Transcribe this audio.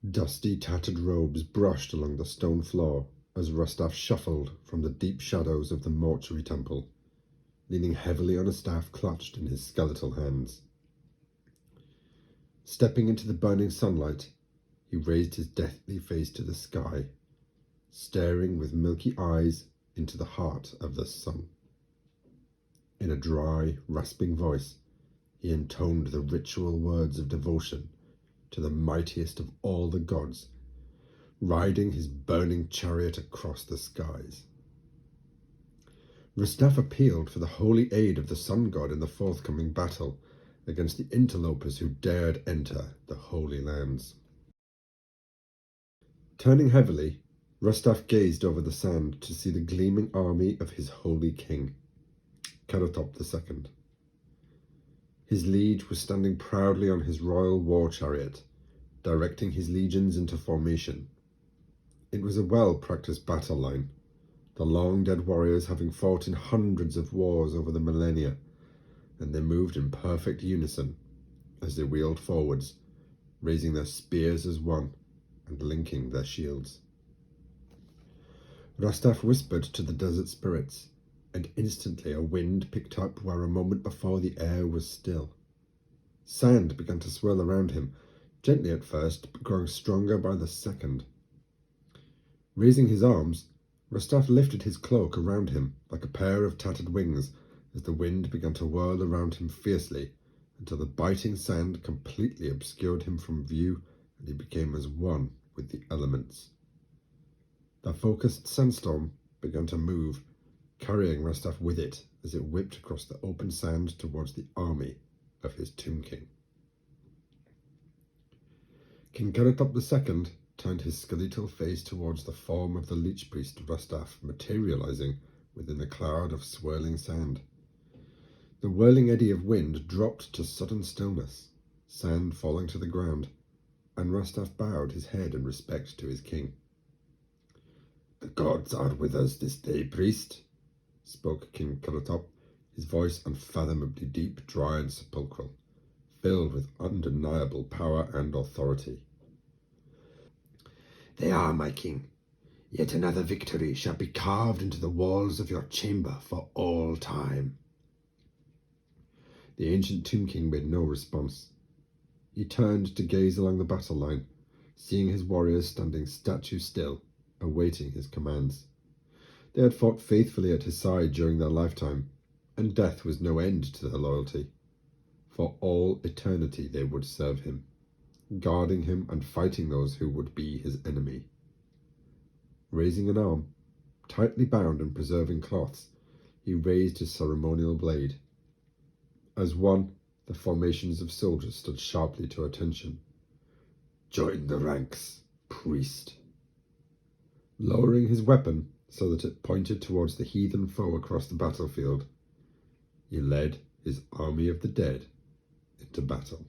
Dusty, tattered robes brushed along the stone floor as Rustaf shuffled from the deep shadows of the mortuary temple, leaning heavily on a staff clutched in his skeletal hands. Stepping into the burning sunlight, he raised his deathly face to the sky, staring with milky eyes into the heart of the sun. In a dry, rasping voice, he intoned the ritual words of devotion to the mightiest of all the gods, riding his burning chariot across the skies. Rustaf appealed for the holy aid of the sun god in the forthcoming battle against the interlopers who dared enter the Holy Lands. Turning heavily, Rustaf gazed over the sand to see the gleaming army of his holy king, Keratop II. His liege was standing proudly on his royal war chariot, directing his legions into formation. It was a well-practiced battle line, the long-dead warriors having fought in hundreds of wars over the millennia, and they moved in perfect unison as they wheeled forwards, raising their spears as one and linking their shields. Rustaf whispered to the desert spirits, and instantly a wind picked up where a moment before the air was still. Sand began to swirl around him, gently at first, but growing stronger by the second. Raising his arms, Rustaf lifted his cloak around him like a pair of tattered wings as the wind began to whirl around him fiercely until the biting sand completely obscured him from view and he became as one with the elements. The focused sandstorm began to move, carrying Rustaf with it as it whipped across the open sand towards the army of his Tomb King. King Keratop II turned his skeletal face towards the form of the Lich Priest Rustaf materializing within a cloud of swirling sand. The whirling eddy of wind dropped to sudden stillness, sand falling to the ground, and Rustaf bowed his head in respect to his king. "The gods are with us this day, priest," spoke King Keratop, his voice unfathomably deep, dry and sepulchral, filled with undeniable power and authority. "They are, my king. Yet another victory shall be carved into the walls of your chamber for all time." The ancient Tomb King made no response. He turned to gaze along the battle line, seeing his warriors standing statue still, awaiting his commands. They had fought faithfully at his side during their lifetime, and death was no end to their loyalty. For all eternity they would serve him, guarding him and fighting those who would be his enemy. Raising an arm, tightly bound and preserving cloths, he raised his ceremonial blade. As one, the formations of soldiers stood sharply to attention. "Join the ranks, priest." Lowering his weapon so that it pointed towards the heathen foe across the battlefield, he led his army of the dead into battle.